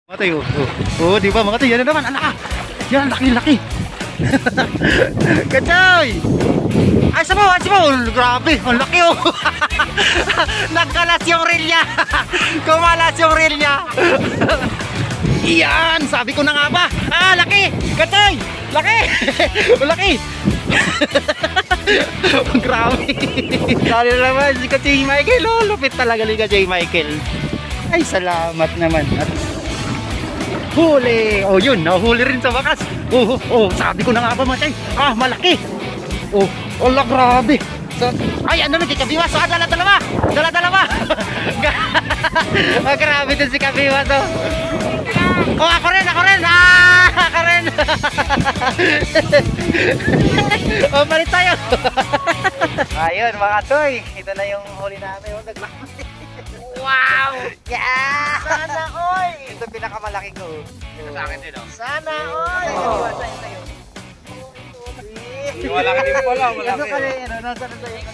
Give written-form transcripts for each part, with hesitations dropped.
Mga tayo, di ba mga tayo, yan na naman, anak. Yan, laki-laki. Kachay! Ay, sabaw, grabe, ang laki oh. Nagkalas yung reel niya. Kumalas yung reel niya. Yan, sabi ko na nga ba. Ah, laki, Kachay, laki. Laki. Grabe. Dali na naman si Kachay Michael, oh, lupit talaga ni Kachay Michael. Ay, salamat naman. At huli! Oh yun, nahuli rin sa wakas. Sabi ko na nga ba Machay. Ah, malaki. Ala, grabe. Ay, ano na si Kabiwas? Ah, dala-dalawa. Grabe din si Kabiwas. Ako rin. Ah, ako rin. Palit tayo. Ayun, mga toy. Ito na yung huli namin. Wow! Yeah! Sana all! Ito pinakamalaki ko. Ito sa akin din, oh. Sana all! Iwasan yun sa'yo. Wala ka din pala, malaki. Nasa na sa'yo.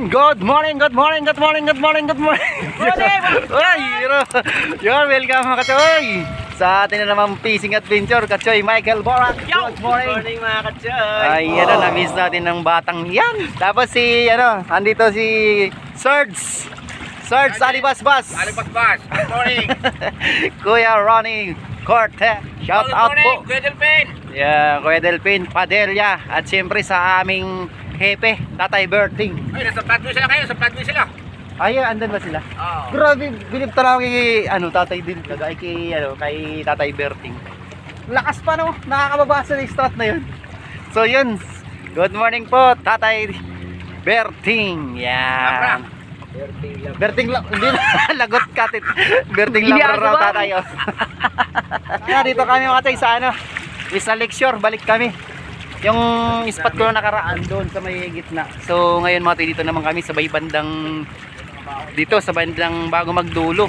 Good morning! You're welcome mga Kachoy! Sa atin na naman fishing adventure, Kachoy Michael Borak. Good morning mga Kachoy! Ay, na-miss natin ng batang yan. Tapos si, andito si Serge Alibasbas. Good morning! Kuya Ronnie Corte, shout out po. Kuya Delpin. Yeah, Kuya Delpin Padilla. At siyempre sa aming hepe, Tatay Berting. Ay, nasa Flatbush sila kayo, sila. Ay, andan ba sila? Oo. Grabe, bilib talaga kay Tatay din, kay Tatay Berting. Lakas pa no, nakakababa sa strat na yun. So yun, good morning po Tatay Berting. Yan. Berting lang, hindi na lagot katit. Berting lang raw tatay. Dito kami mga tay sa isa lecture, balik kami. Yung spot ko na nakaraan doon sa may gitna. So ngayon mga tay, dito naman kami sa bandang bago magdulo.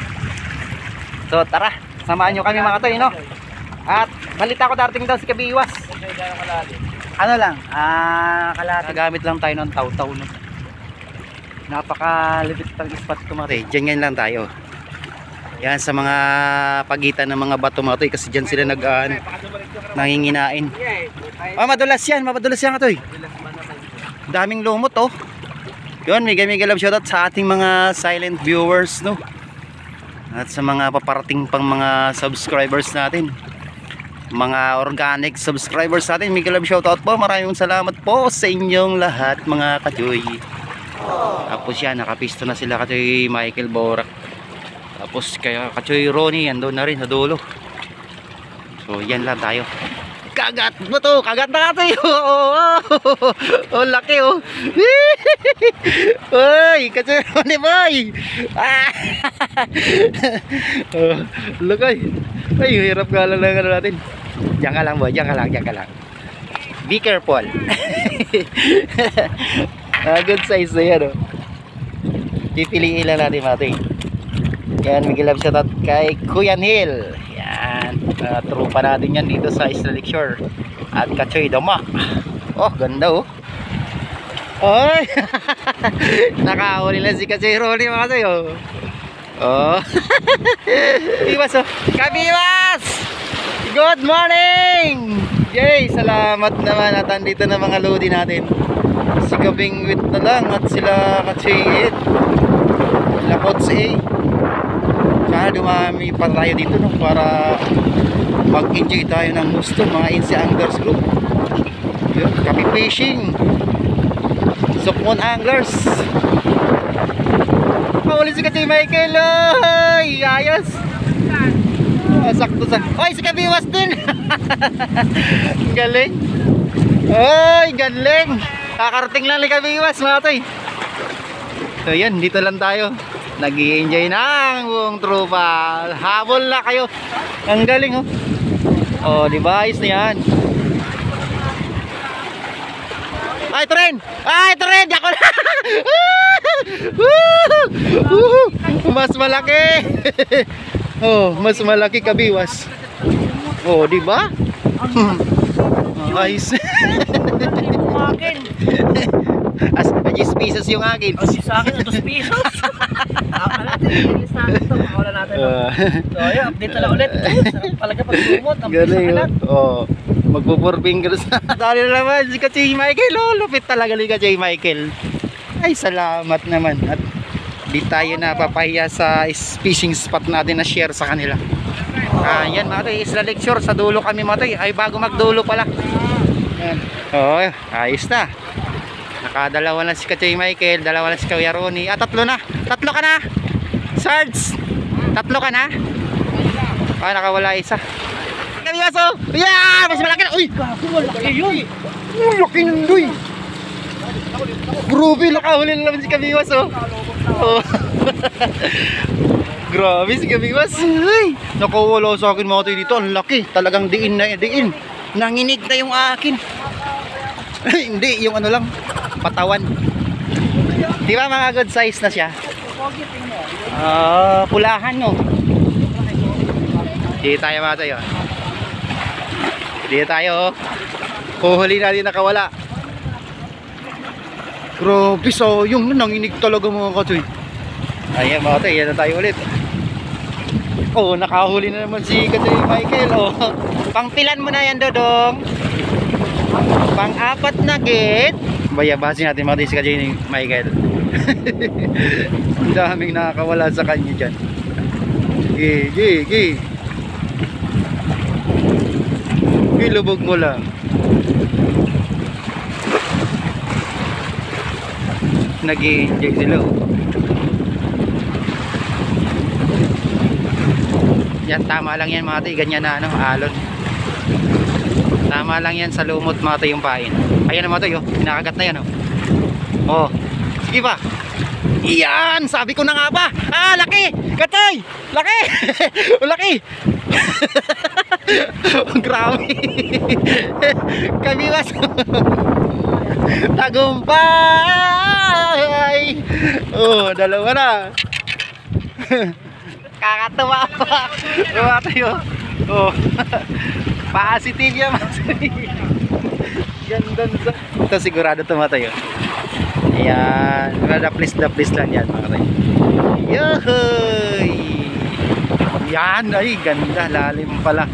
So tara, samahan nyo kami mga tay, no? At balita ko darating daw si Kabiwas. Ano lang, kalahati. Gamit lang tayo ng taw-taw, no? Napakalipit pang spot ko mga tay. Diyan lang tayo. Yan sa mga pagitan ng mga bato mga tay, kasi dyan sila nanginginain. Madulas yan mga tay. Daming lumot oh. Yun, may love shoutout sa ating mga silent viewers, no? At sa mga paparating pang mga subscribers natin, mga organic subscribers natin, may love shoutout po. Maraming salamat po sa inyong lahat mga Kachoy. Tapos yan, nakapisto na sila Kachoy Michael Borak. Tapos kaya Kachoy Ronnie andun na rin sa dulo. So yan lang tayo. Kagat mo to, kagat na kayo. Oh, laki oh. Oy, Kachoy Ronnie boy. Lagay. Ay, hirap nga lang natin. Diyan ka lang boy, diyan ka lang. Be careful. Good size na yan oh. Pipiliin lang natin mga tay. Yan, may love shoutout kay Kuya Neil. Yan, trupa natin yan dito sa Isla Lakeshore. At Kachoy Dama. Oh, ganda oh. Oy. Nakahuli lang si Kachoy Ronnie mga tay oh. Oh. Kabiwas oh. Kabiwas! Good morning! Yay! Salamat naman at andito na mga lodi natin. Si Kabingwit na lang at sila Kachoy Ed. Sila Coach A. Sana dumami pa tayo dito no, para mag-enjoy tayo ng gusto mga Inse Anglers Group. Yun, Copy Fishing, Sukmon Anglers. Mahuli si Kachoy Michael. Ay, ayos. Sakto sa. Ay, si Kabiwas din. Galing. Ay, galing. Kakarating lang ni Kabiwas mga tay. So yan, dito lang tayo. Nag-i-enjoy na ang buong tropa. Habol na kayo. Ang galing oh. Oh, di ba? Ayos na yan. Ay, tren! Ako na! Mas malaki! Oh, mas malaki Kabiwas. Oh, di ba? Ayos. As 10 pesos yung akin. O sa akin, 2 pesos. Akala natin, ilistahan ito. Makawala natin. So, ayun, update na lang ulit. Sarap talaga pag lumot. Ang bisa Galing kalat. oh. Magpo-4 fingers na. Dali na naman si Kachay Michael. Oh, lupit talaga ni Kachay Michael. Ay, salamat naman. At di tayo napapahiya sa fishing spot natin na share sa kanila. Yan mga toy, Isla Lecture. Sa dulo kami mga toy. Ay, bago magdulo pala. Yan. Oh, ayos na. Nakadalawa na si Kachay Michael. Dalawa na si Kuya Ronnie. Tatlo na. Tatlo ka na. Sarge. Tatlo ka na. Nakawala isa. Kami maso. Yeah! Mas malaki na. Uy! Gago, malaki yun. Laki ng doy. Grabe, nakahuli na naman si Kamiwas, oh. Oh. Grabe si Kamiwas. Ay, nakawala sa akin mga toy dito. Ang laki. Talagang diin na diin. Nanginig na yung akin. Hindi, yung ano lang. Patawan. Di ba mga good size na siya? Pulahan, no? Hindi tayo mga toy, oh. Hindi tayo, oh. Huhuli natin nakawala. Grabe, so yung nanginig talaga mga katoy. Ayan mga katoy, yan na tayo ulit. Oh, nakahuli na naman si Katoy Michael. Oh, pangpilan mo na yan, Dodong. Pang-apat na gate. Bayabasin natin mga katoy si Katoy Michael. Ang daming nakakawala sa kanya dyan. Gi. Ilubog mo lang. Nag-i-enjoy sila. Yan, tama lang yan mga toy. Ganyan na ano, alon. Tama lang yan sa lumot mga toy yung pain. Ayan mga toy, oh. Pinakagat na yan, oh. Oh, sige ba? Yan, sabi ko na nga ba. Laki! Katoy! Laki! Laki! Grabe. Kamiwas. Tagumpay. Oh, dalawa na. Kakatawa pa. Diba tayo? Oh. Positive yan. Ganda sa. Ito sigurado tumatayo. Ayan. Daplis lang yan mga tayo. Yohoy. Yan. Ay, ganda. Lalim pala.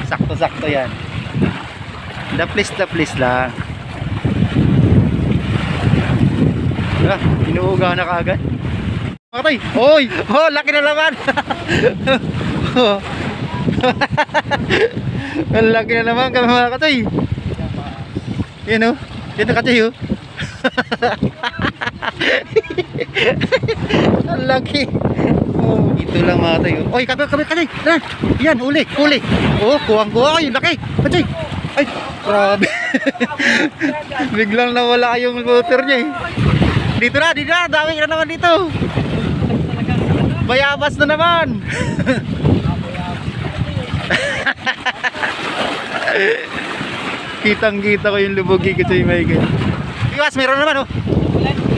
Sakto-sakto yan. Daplis lang. Inuuga na kaagad. Matay. Oy! Oh, laki na naman. Ang laki na naman kami mga katoy. Yan, oh. Yan ang katoy, oh. Ang laki. Oh, ito lang mga katoy, oh. Oy, katoy. Yan, uli. Oh, kuwang-kuwa kayo. Laki. Katoy. Ay, grabe. Biglang nawala yung motor niya, eh. Dito na, dami na naman dito. Bayabas na naman. Kitang-kita ko yung lubugi ko sa Michael. Iwas, meron naman, oh.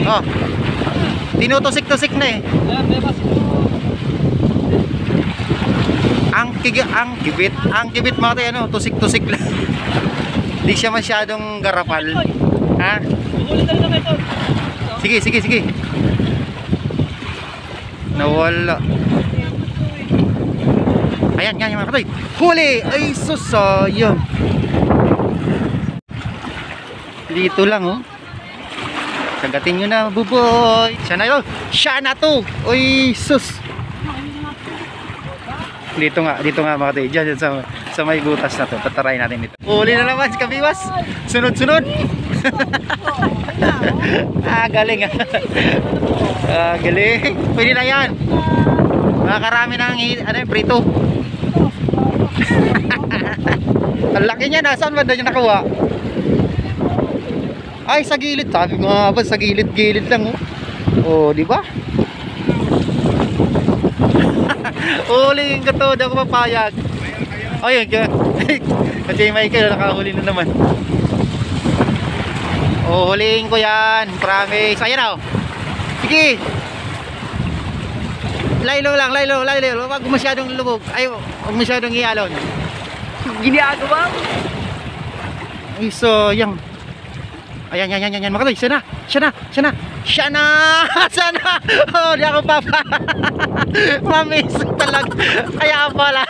Oh. Tinutusik-tusik na, eh. Ang kibit mga tayo, ano, tusik-tusik lang. Hindi siya masyadong garapal. Ha? Sige. Nawala. Ayan mga katoy. Huli! Ay, susayang. Dito lang, oh. Sagatin nyo na, buboy. Siya na to. Uy, sus. Dito nga mga katoy. Diyan sa may butas na to. Tatarayin natin dito. Huli na naman si Kamiwas. Sunod. Galing. Galing. Pwede na yan. Makakarami ng prito. Ang laki niya. Nasaan ba niya nakuha? Ay, sa gilid. Sabi ko nga ba, sa gilid lang, oh. Oh, di ba? Huling ka to. Di ako papayag. Ayun. Kasi Michael, nakahuli na naman. Oh, huliin ko yan. Promise. Ayan, oh. Sige. Laylo lang. Huwag masyadong lubog. Ay, huwag masyadong ialon. Ginagawa mo. Ay, sayang. Ayan, yan, yan, yan, yan, mga katoy. Siya na, siya na, siya na, siya na, siya na. Oh, di ako papa. Mamiss talaga. Kaya pala.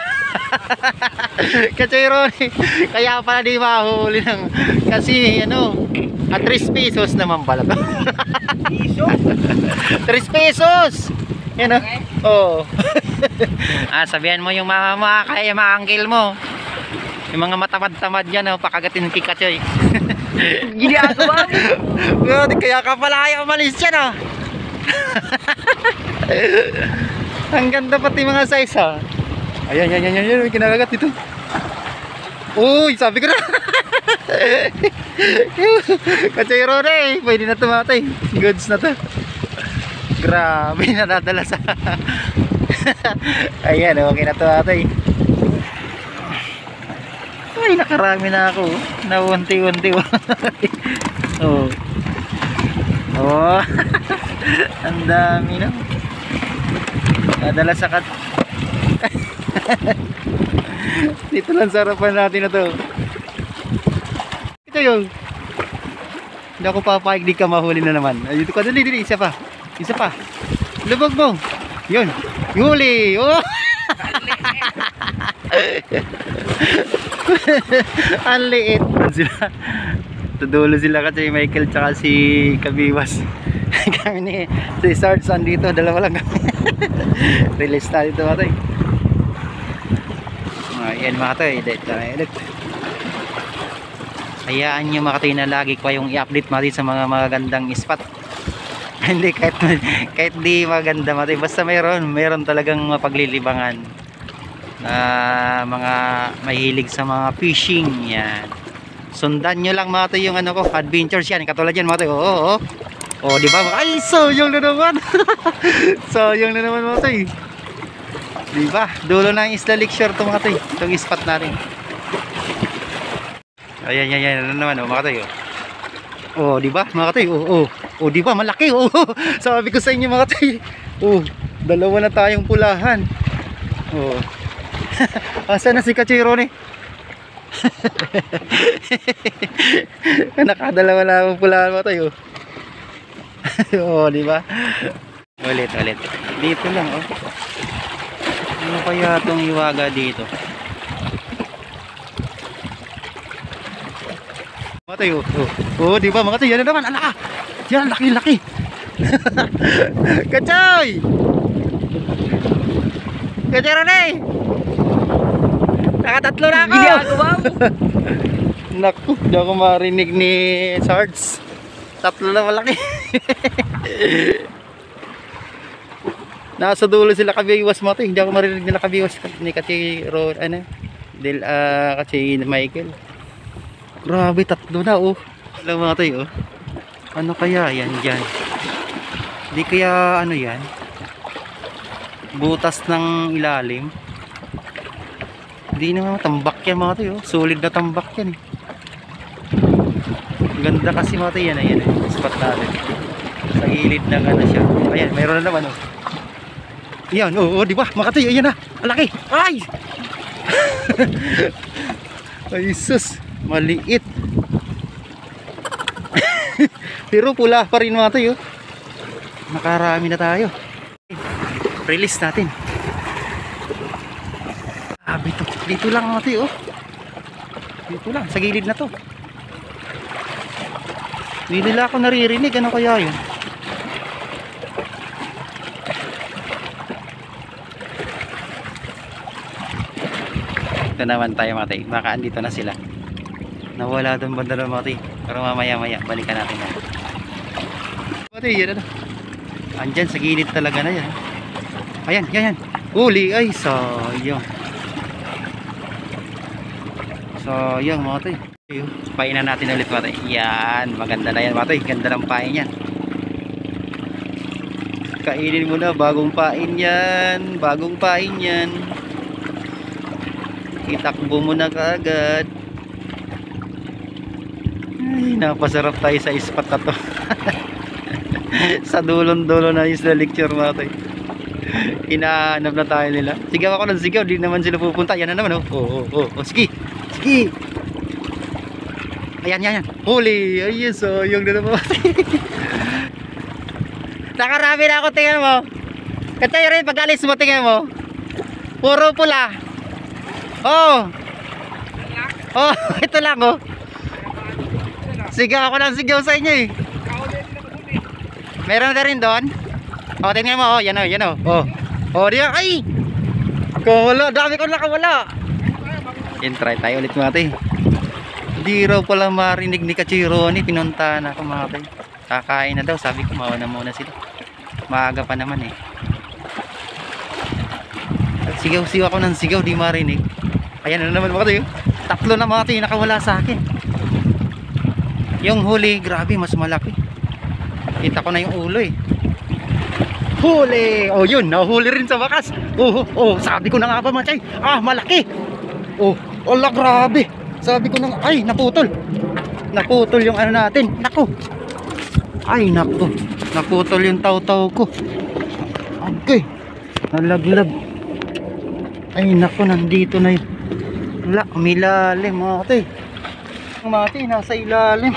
Kasi Ronnie, kaya pala di mahuli ng, kasi ano, at 3 pesos naman pala to. Piso? 3 pesos. Yan o. Oo. Sabihan mo yung mga kaya mga uncle mo. Yung mga matamad-tamad yan, pakagatin kikachoy. Ginagawa mo. Kaya ka pala kaya umalis yan, oh. Ang ganda pati mga size, ha. Ayan, yan, yan, yan, yan. May kinakagat dito. Uy, sabi ko na. Kachoy Ronnie, pwede na tumatay. Goods na to. Grabe, nadadala sa. Ayan, okay na tumatay. Ay, nakarami na ako. Naunti-unti. Oh. Oh. Ang dami na. Nadala sa kat. Dito lang sarapan natin na to. Ito yun. Hindi ako papayag, di ka mahuli na naman. Ay, dito ka, dali, isa pa. Isa pa. Lubog mo. Yun. Huli. Oh. Ang liit. Sila. Tudulo sila kasi Michael tsaka si Kabiwas. Kami ni si Sarge andito. Dalawa lang kami. Release na dito mga tayo. Ayan mga tayo. Edit. Hayaan nyo mga tayo na lagi ko yung i-update mga sa mga magagandang spot. Hindi kahit di maganda mga tayo. Basta mayroon talagang mapaglilibangan. Mga mahilig sa mga fishing yan. Sundan nyo lang mga tayo yung ano ko, adventures yan, katulad yan mga tayo. Oh, di ba? Ay, sayang na naman. Sayang na naman mga tayo. Di ba? Dulo ng Isla Lakeshore to mga tayo. Itong spot natin. Ayan, ano naman mga tayo. Oh, di ba mga tayo? Oh, di ba malaki? Oh, sabi ko sa inyo mga tayo. Oh, dalawa na tayong pulahan. Oh. Asa na si Kachoy Ronnie? Nakadalawa na akong pulahan mo tayo. Oo, di ba? Ulit. Dito lang, oh. Ano kaya itong iwaga dito? Mga tayo, oh, di ba? Mga tayo, yan na naman, ala! Yan, laki! Kachoy! Kachoy Ronnie! Nakatatlo na ako! Ginagawa mo. Naku, di ako marinig ni Sarge. Tatlo na malaki. Nasa dulo sila Kabiwas mo to. Hindi ako marinig nila Kabiwas ni Kachoy Kachoy Michael. Grabe, tatlo na oh. Alam mga tayo oh. Ano kaya yan dyan? Di kaya ano yan? Butas ng ilalim. Hindi naman tambak yan mga tayo. Solid na tambak yan eh. Ganda kasi mga tayo yan. Ayan eh. Spot natin. Sa gilid na ganda siya. Ayan, mayroon na naman oh. Ayan, oh, di ba? Mga tayo, ayan na. Malaki. Ay! Ay sus. Maliit. Pero pula pa rin mga tayo. Nakarami na tayo. Release natin. Dito lang mga tayo oh. Dito lang, sa gilid na to. Hindi nila ako naririnig. Ano kaya yun? Ito naman tayo mga tayo. Baka andito na sila. Nawala doon banda ng mga tayo. Pero mamaya balikan natin na. Mga tayo, yan ano. Andyan sa gilid talaga na yan. Ayan. Uli, ay sayang. Sayang mga tayo. Painan natin ulit mga tayo. Yan, maganda na yan mga tayo. Ganda ng pain yan. Kainin mo na, bagong pain yan. Itakbo mo na kaagad. Ay, napasarap tayo sa spot na to. Sa dulon-dulo na Isla Lakeshore mga tayo. Hinahanap na tayo nila. Sigaw ako ng sigaw, di naman sila pupunta. Yan na naman oh. Oh, sige. Ayan, yan, yan. Huli. Ayun, sayang na naman. Nakarami na ako, tingnan mo. Katay rin, pag alis mo, tingnan mo. Puro pula. Oh. Oh, ito lang, oh. Sigaw ako ng sigaw sa inyo, eh. Meron na rin doon. Oh, tingnan mo, oh. Yan, oh, yan, oh. Oh, oh, diyan. Ay! Kawala, dami ko nakawala. Yan, try tayo ulit, mga tay. Hindi raw pala marinig ni Kachironi. Pinuntahan ako, mga tay. Kakain na daw, sabi ko mauna muna sila. Maaga pa naman, eh. Sigaw-sigaw ako ng sigaw, di marinig. Ayan na naman, mga tay. Tatlo na, mga tay, nakawala sa akin. Yung huli, grabe, mas malaki. Kita ko na yung ulo, eh. Huli! Oh, yun, nahuli rin sa wakas. Oh, oh, sabi ko na nga ba, mga tay. Ah, malaki. Oh, ala, grabe. Sabi ko na, ay, naputol. Naputol yung ano natin. Naku. Ay, naku. Naputol yung taw-taw ko. Okay. Nalaglag. Ay, naku, nandito na yun. Wala, umilalim, mga tay. Mga tay, nasa ilalim.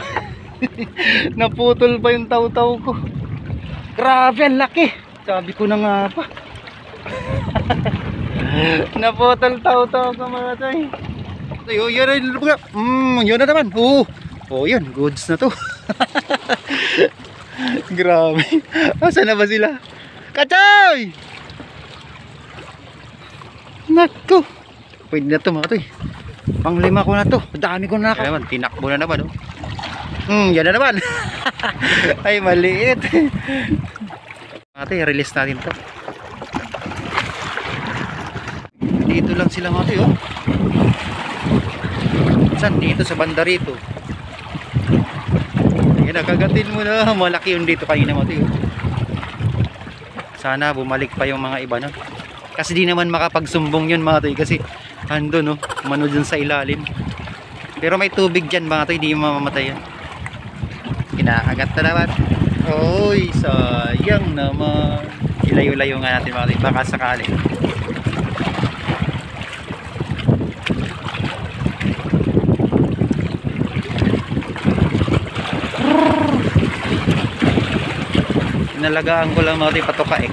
Naputol pa yung taw-taw ko. Grabe, ang laki. Sabi ko na nga pa. Naputol taw-taw ko, mga tay. Oh, yun na, yun na naman. Oh, oh, yun, goods na to. Grabe. Asa na ba sila? Kachay! Naku. Pwede na to, mga to, eh. Pang-5 ko na to. Dami ko na naman. Tinakbo na naman, oh. Yan na naman. Ay, maliit. Mga to, release natin to. Dito lang sila, mga to, oh. Saan? Dito sa banda rito. Ayan, nakagatin mo na. Malaki yung dito kanina, mga to, oh. Sana bumalik pa yung mga iba, no? Kasi di naman makapagsumbong yun, mga to, kasi ando, no? Mano dyan sa ilalim. Pero may tubig dyan, mga to, hindi mamamatay yan. Kinakagat na naman. Oy, sayang naman. Ilayo-layo nga natin, mga to, baka sakali. Nalagaan ko lang, mga to, patuka, eh.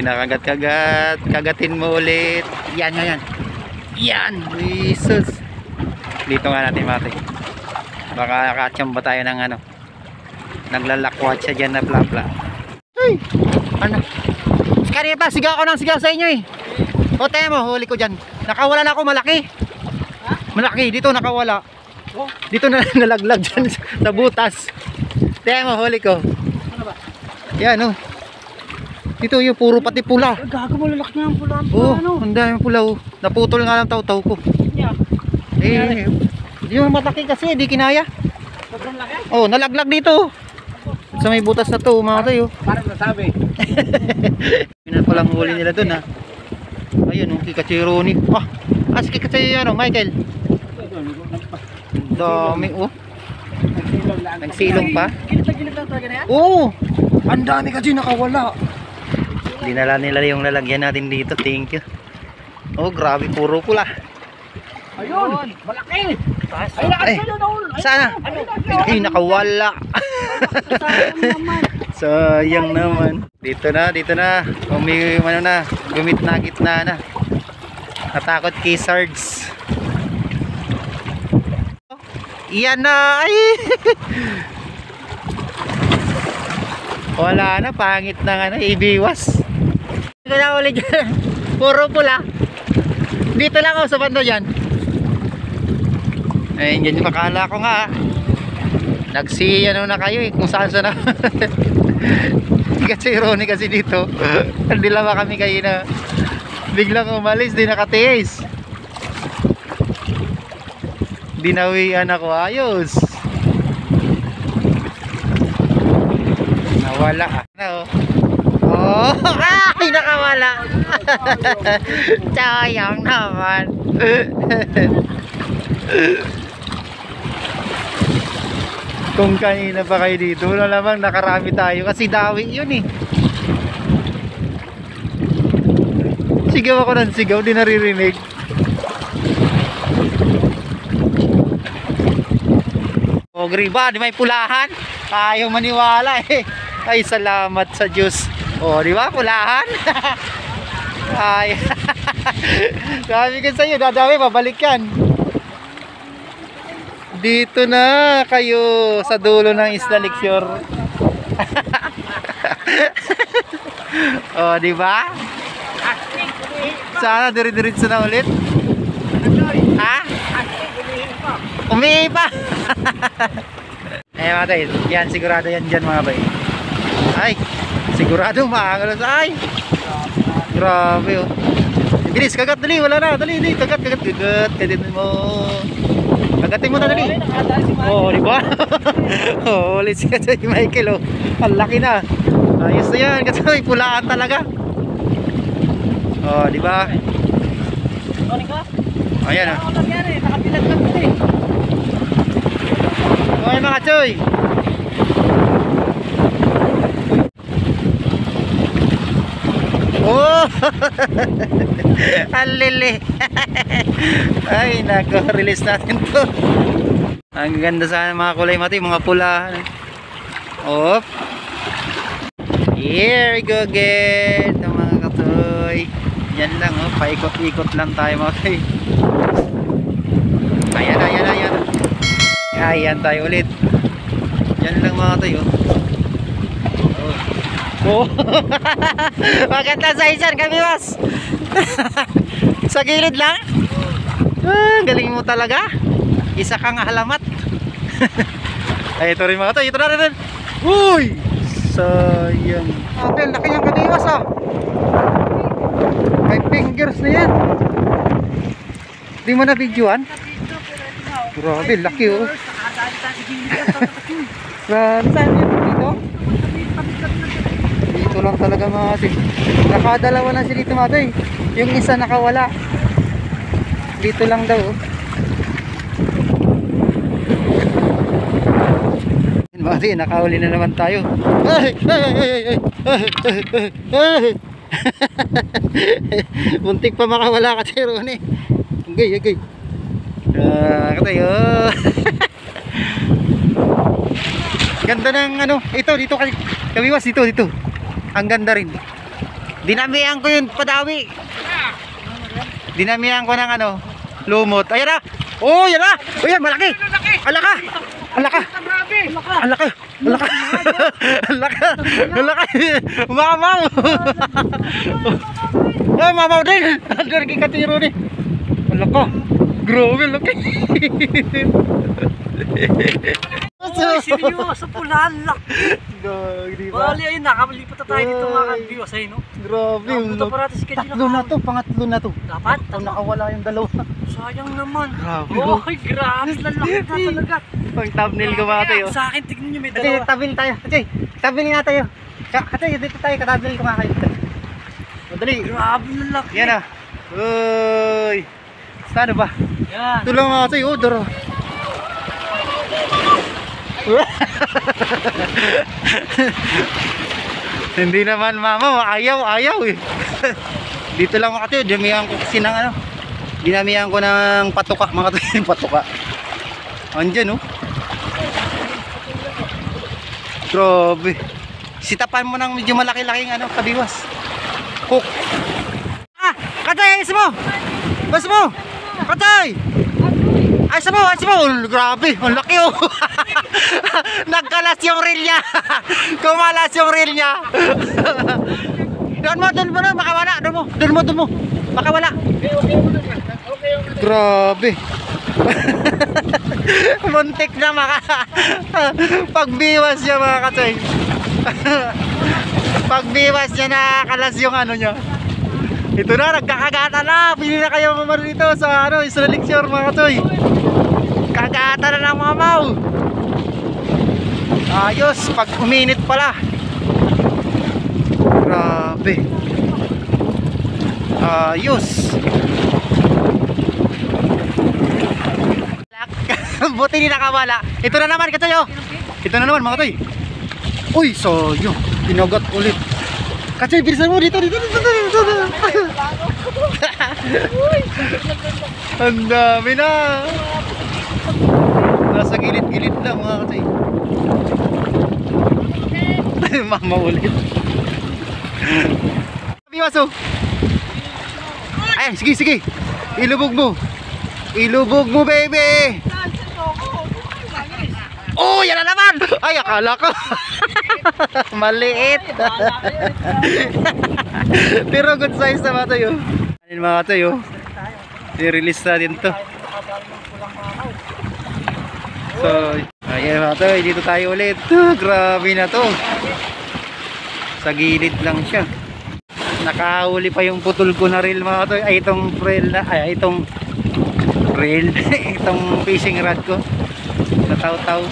Kinakagat-kagat. Kagatin mo ulit. Yan, yan, yan. Yan, Jesus. Dito nga natin, mga to. Baka nakatsamba tayo ng ano, naglalakwat siya dyan na plapla. Ay, ano, kanina pa sigaw ako ng sigaw sa inyo, eh. O, tayo mo, huli ko dyan. Nakawala na ako, malaki. Malaki, dito nakawala. Dito na nalaglag dyan sa butas. Tayo mo, huli ko. Yan, oh. Dito yung puro pati pula. Gago mo, lalaki nga ang pula. Oh, ang dami pula, oh. Naputol nga ng taw-taw ko. Eh, yung mataki kasi, di kinaya. Sobrang laki. Oh, nalaglag dito. Sa may butas na to, mga tayo. Parang nasabi. Yun na palang huli nila dun, ha. Ayun, oh, kikachironi. Ah, si kikachironi, ano, Michael. Dami, oh. Nagsilong pa. Gilid lang talaga na yan? Oo, ang dami kasi nakawala. Dinala nila yung lalagyan natin dito, thank you. Oh, grabe, puro pula. Ayun, malaki. Ay, sana? Ay, nakawala. Sayang naman. Dito na. Ano na, gumit na gitna na. Natakot kay Sards. Iyan na. Ay. Wala na, pangit na nga na, ibiwas. Dito na ulit dyan. Puro pula. Dito lang ako sa bando dyan. Ayun, dyan yung makala ko nga. Ano na kayo, eh, kung saan na. Kasi irony kasi dito. Hindi lang ba kami kayo na biglang umalis, di nakatiis. Dinawian ako, ayos. Nawala. Ano? Oh, ay, nakawala. Sayang naman. Kung kanina pa kayo dito, wala namang nakarami tayo kasi dawi yun, eh. Sigaw ako ng sigaw, di naririnig. O griba, di may pulahan. Ayaw maniwala eh. Ay, salamat sa Diyos. O, di ba? Pulahan. Ay. Sabi ko sa iyo, dadami, babalik yan. Dito na kayo sa dulo ng Isla Lecture. O, di ba? Sana dire-diretso na ulit. Ha? Umihi pa. Eh mga tayo, yan sigurado yan dyan mga bay. Ay, sigurado maangalos. Ay, grabe oh. Bilis, kagat dali, wala na. Dali, kagat. Kagatin mo. Kagatin mo na dali. Oh, di ba? Oh, ulit si Katoy Michael oh. Ang laki na. Ayos na yan, Katoy, pulaan talaga. Oh, di ba? Ayan oh. Okay mga choy. Oh! Alili. Ay nako, release natin to. Ang ganda sana mga kulay mati, mga pula. Op. Here we go again mga katoy. Yan lang oh, paikot-ikot lang tayo mga katoy. Ayan. Ayan tayo ulit. Yan lang mga tayo. Oh. Maganda sa isan kami mas. Sa gilid lang. Galing mo talaga. Isa kang halamat. Ay ito rin mga tayo. Ito na rin. Uy! Sayang. Ate, laki niyang kadiwas ah. 5 fingers na yan. Di mo na videoan? Grabe, laki oh. Saan yun dito? Dito lang talaga mga kasi. Nakadalawa na sila dito mga. Yung isa nakawala. Dito lang daw oh. Mga nakahuli na naman tayo. Muntik pa makawala kasi Ronnie. Agay. Katayo. Ganda ng ano, ito dito kabiwas dito. Ang ganda rin. Dinamihan ko yung padawi. Dinamihan ko ng ano, lumot. Ayan na. Oh, yan na. Oh, yan malaki. Alaka. Mamaw. Ay, mamaw din. Andar kikatiro ni. Alaka. Grabe laki. Oh, seryoso pulaan laki. Bali ayun, nakapalipat na tayo dito mga ka-viewers ay no. Grabe. Tatlo na to, pangatlo na to. Dapat Nakawala yung dalawa. sayang naman. Grabe. Oh, grabe lalaki na talaga. Pang thumbnail ko mga tayo. Sa akin tignan niyo may Ate, dalawa. tabil tayo. Tabil nga tayo. Ate, dito tayo, katabil ko nga kayo. Madali. Grabe lalaki. Yan ah. Uy. Saan ba? Yan. Ito lang mga tayo. Oh, daro. Hindi naman mama, ayaw eh. Dito lang mga tayo, dinamihan ko kasi ng ano. Dinamihan ko ng patuka, mga tayo, patuka. Andyan oh. Grabe. Sitapan mo ng medyo malaki-laking ano, kabiwas. Cook. Ah, Katay, ayos mo. Bas mo. Katay. Ayos mo. Grabe, ang laki oh. Nagkalas yung reel niya. Kumalas yung reel niya. Doon mo na, makawala. Doon mo. Makawala. Grabe. Muntik na pagbiwas niya mga katay. Pagbiwas niya nakakalas yung ano niya. Ito na, nagkakagata na. Pili na kayo mamaro dito sa ano, Isla Lecture mga katay. Kagata na ng mamaw. Ayos, pag uminit pala. Grabe. Ayos. Buti hindi nakawala. Ito na naman katoy oh. Ito na naman mga katoy. Uy, sayang. Pinagat ulit. Katoy, bilisan mo dito. Ang dami na. Nasa sa gilid-gilid lang mga kasi. Mama ulit. Kabiwas oh. Ay, sige, sige. Ilubog mo. Ilubog mo, baby. Oh, yan na naman. Ay, akala ko. Maliit. Pero good size na mga tayo. Ayan mga tayo. I-release natin to. So, ayan mga tayo. Dito tayo ulit. Grabe na to. Sa gilid lang siya. Nakahuli pa yung putol ko na reel mga tayo. Ay, itong reel na. Ay, itong reel. Itong fishing rod ko. Nataw-taw.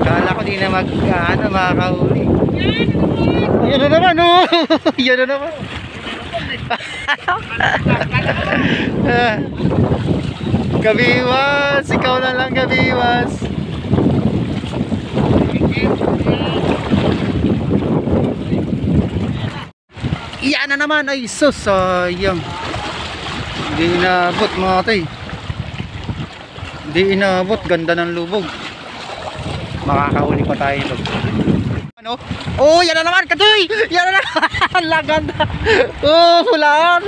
Kala ko di na makakahuli. Yan na naman oh. Yan na naman. Kabiwas, ikaw na lang kabiwas. Yan na naman. Ay sus, sayang. Hindi inabot mga tay. Hindi inabot, ganda ng lubog. Makakahuli pa tayo ito. Ano? Oh, yan na naman, katoy! Yan na naman, laganda. Oh, hulaan.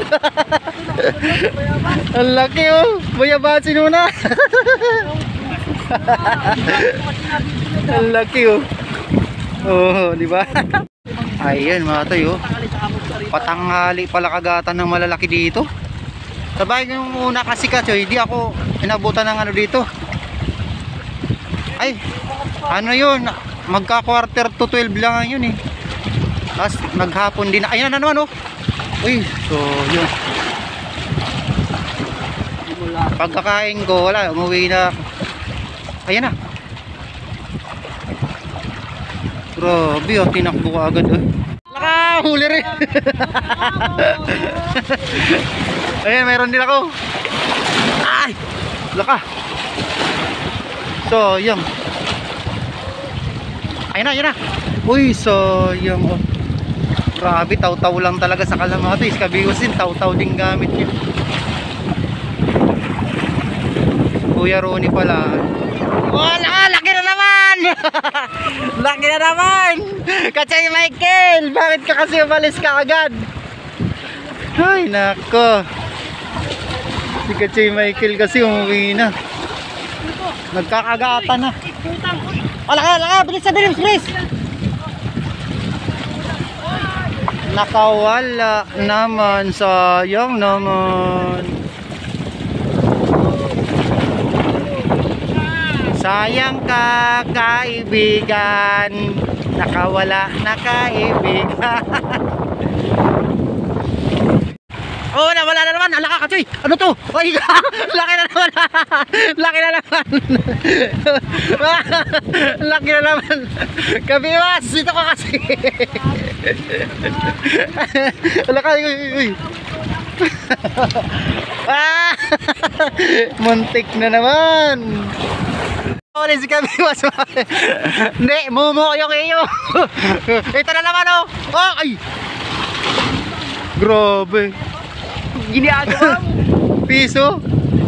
Ang laki oh, bayabasin muna. Ang laki oh. Oh, di ba? Ayan mga tayo. Patanghali pala kagatan ng malalaki dito. Sabay yung una kasi katoy, di ako inabutan ng ano dito. Ay, ano yun, magka quarter to 12 lang yun eh. Tapos maghapon din. Ayun na naman oh. Uy, so yun. Pagkakain ko, wala, umuwi na. Ayan na. Grabe oh, tinakbo ko agad oh. Nakahuli rin. Ayan, mayroon din ako. Ay, laka. So, yun. Ayun na, ayun na. Uy, so, yun. Oh. Grabe, taw-taw lang talaga sa kalamatis. Kabiwas din, taw-taw din gamit yun. Kuya Ronnie pala. Oh, laki na naman. Laki na naman. Kachay Michael, bakit ka kasi umalis ka agad? Ay, nako. Si Kachay Michael kasi umuwi na. Nagkakagatan na. Laka, bilis na, bilis. Nakawala naman, sayang naman. Sayang ka, kaibigan. Nakawala na kaibigan. Oh, nawala na naman. Alaka ka, Choy. Ano to? Ay, laki na naman. Laki na naman. Laki na naman. Kabiwas, dito ka kasi. Alaka, uy. Muntik na naman. Ulit si Kabiwas. Hindi, mumo yung iyo. Ito na naman oh. Oh, ay. Grabe. Ginagawa mo. Piso.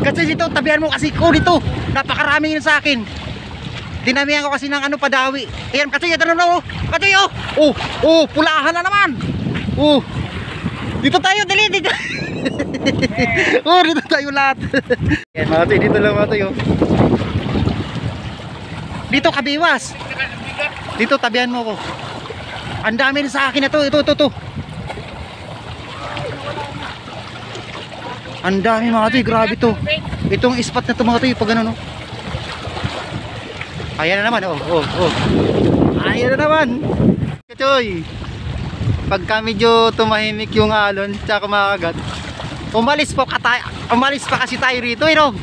Kasi dito, tabihan mo kasi ko dito. Napakarami yun sa akin. Dinamihan ko kasi ng ano, padawi. Ayan, kasi ito na oh. Kasi oh. Oh, pulahan na naman. Oh. Dito tayo, dali, dito. Oh, dito tayo lahat. Ayan, mga tayo, dito lang mga tayo. Dito, Kabiwas. Dito, tabihan mo ko. Ang dami sa akin na to. Ito. Ang dami mga tayo, grabe to. Itong spot na to mga tayo, pag ano no. Ayan na naman, oh. Ayan na naman. Katoy. Pagka medyo tumahimik yung alon, tsaka kumakagat. Umalis pa kasi tayo rito, no?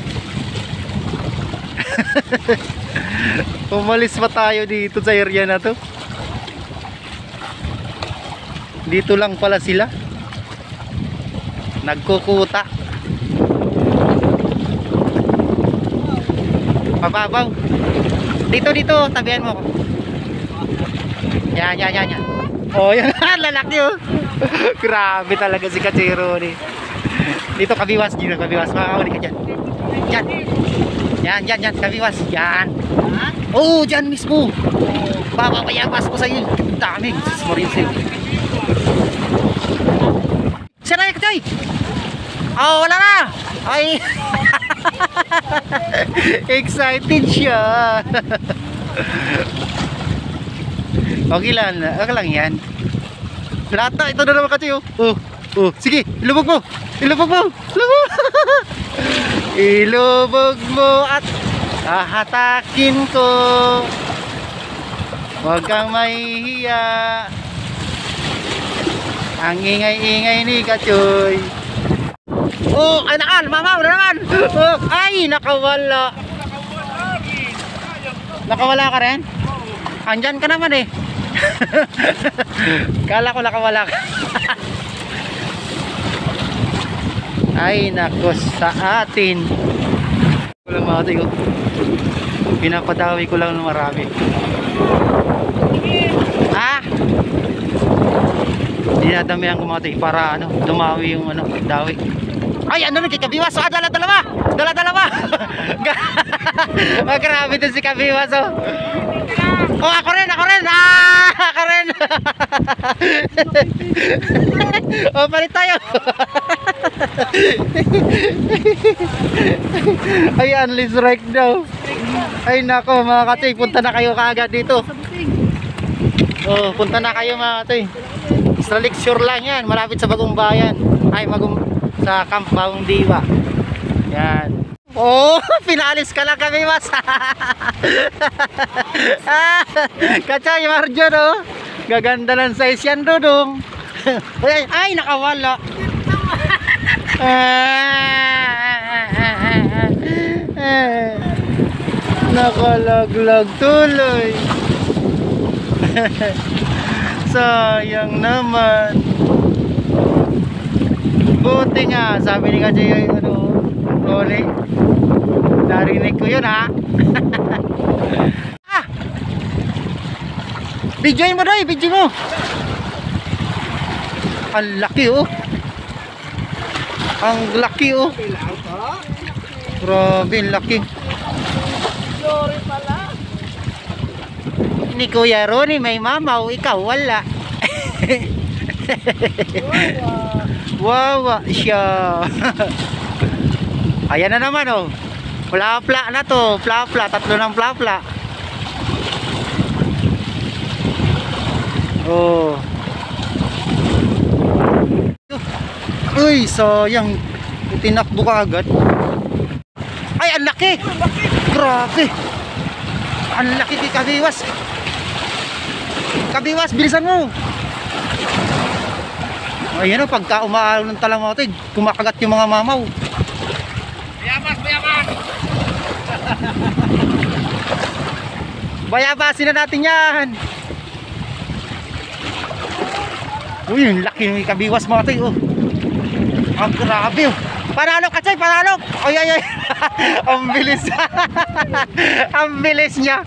Umalis pa tayo dito sa area na to. Dito lang pala sila. Nagkukuta. Pababaw. Dito, tabihan mo ko. Yan. Oh, yan. Lalaki oh. Grabe talaga si Kachiro ni. Dito, Kabiwas. Makakahuli ka dyan. Dyan. Yan, kabiwas. Yan. Oo, dyan mismo. Babayabas ko sa'yo. Dami. Smorinsil. Siya na yung Choy. Oh, wala na. Ay. Excited siya. Okay lang yan. Lata, ito na naman kasi oh. Sige, ilubog mo. Ilubog mo at hahatakin ko. Huwag kang mahihiya. Ang ingay-ingay ni Kachoy. Oh, ay nakal, mamaw na naman. Oh, ay, nakawala. Nakawala ka rin? Andyan ka naman eh. Kala ko nakawala ka. Ay, nako sa atin. Walang mati ko. Pinapadawi ko lang ng marami. Dinadamihan ko mga para dumawi yung dawi. Ay, nagkikabiwas. Dala-dalawa. Grabe din si Kabiwas. Oh, ako rin. Ako rin. Oh, palit tayo. Ay, unleash strike daw. Ay, nako mga katoy, punta na kayo kaagad dito. Oh, punta na kayo mga katoy. Sa Lakeshore lang yan, malapit sa Bagong Bayan. Ay, sa Camp Bagong Diwa. Yan. Oh, pinalis ka lang kami, mas. Kacay, Marjon, oh. Gaganda ng size yan, Dudong. Ay, nakawala. Nakalaglag tuloy. Sayang naman. Buti nga, sabi ni Kacay, Oli, narinig ko yun ha. Videoin mo doy, video mo. Ang laki oh. Ang laki oh. Grabe, laki. Sorry pala. Ni Kuya Ronnie may mamaw, ikaw wala. Wawa siya. Ayan na naman oh. Plapla na to, plapla, tatlo ng plapla. Oh. Uy, sayang. Tinakbo ka agad. Ay, ang laki. Grabe. Ang laki kay Kabiwas. Kabiwas, bilisan mo. Ayan o, pagka umaalo ng talamote, kumakagat yung mga mamaw. Bayabas! Bayabasin na natin yan. Uy, yung laki ng Kabiwas mga tayo. Oh. Ang grabe oh. Panalo Kacay, panalo. Ay. Ang bilis. Ang bilis niya.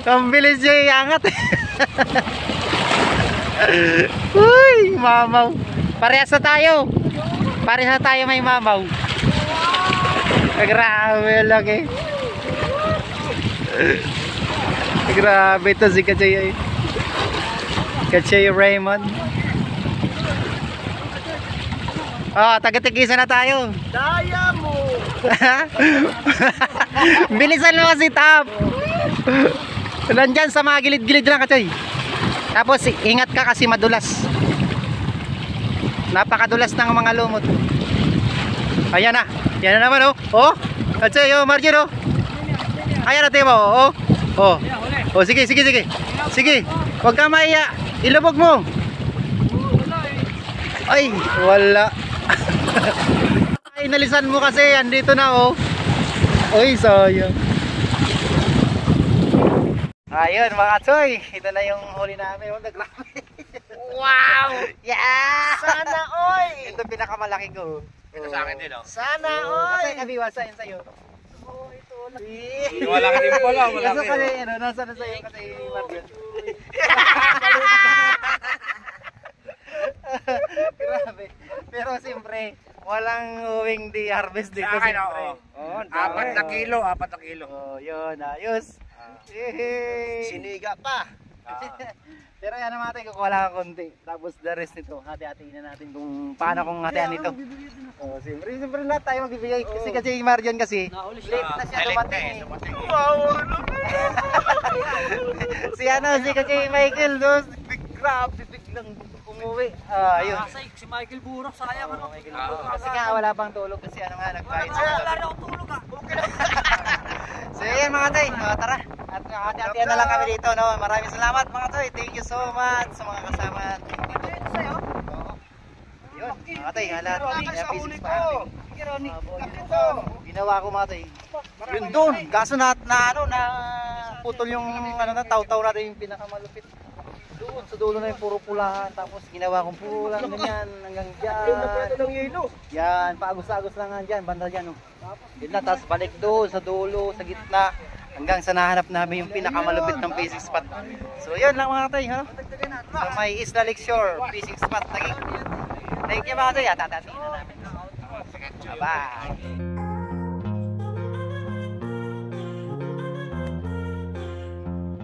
Ang bilis niya iangat. Uy, mamaw. Parehas na tayo. Parehas na tayo may mamaw. Grabe laki. Grabe ito si Kacay. Kacay Raymond. Oh, taga-tigisa na tayo. Daya mo. Bilisan mo si Tap. Nandyan sa mga gilid-gilid lang Kacay. Tapos ingat ka kasi madulas. Napakadulas ng mga lumot. Ayan na. Yan na naman oh. Oh. Kacay oh, Margin oh. Ayan na timo oh. Oh. Oh, sige. Sige. Huwag ka maiya. Ilubog mo. Ay, wala. Ay, nalisan mo kasi. Andito na oh. Uy, sayang. Ayun mga Choy. Ito na yung huli namin. Wow! Yeah! Sana oy. Ito pinakamalaki ko. Ito sa akin din, oh. Sana Kasi oy. Kabiwas yun sa'yo. Oh, ito Wala ka din pala, wala Kaso ka. kasi, nasa na sa'yo kasi Marvin. Grabe. Pero siyempre, walang uwing di harvest dito. Sa akin, siyempre. oo. Oo, dami. 4 na kilo, 4 na kilo. Oh, yun, ayos. Yehey! Siniga pa. Pero yan naman natin, kukuha lang konti. Tapos the rest nito, hati-hatiin na natin kung paano kung hatian nito. Oh, siyempre lahat tayo magbibigay. Kasi yung Marion kasi, Nahuli siya. late na siya Galit dumating eh, dumating. si kasi Michael, no? Grabe, biglang umuwi. Ayun. Kasay, si Michael Burok, sayang ano. Kasi nga wala pang tulog kasi ano nga, nagbayad Wala siya. na akong tulog ah. So yan mga tay, tara. At hati-hatian na lang kami dito, no? Maraming salamat mga tay. Thank you so much sa mga kasama dito. Sa'yo? Oo. Yun, mga tay, lahat. Pieces pa natin. Ginawa ko mga tay. Yun doon, kaso na putol yung taw-taw natin yung pinakamalupit. Doon, sa dulo na yung puro pulahan. Tapos ginawa kong pulang ganyan hanggang dyan. Yan, paagos-agos lang nga dyan, banda dyan. Oh. Yun lang, tapos balik doon sa dulo, sa gitna. Hanggang sa nahanap namin yung pinakamalupit ng fishing spot. So yun lang mga tay, ha? Sa may Isla Lakeshore, fishing spot. Thank you mga tay, at tatatiin na namin. Bye-bye.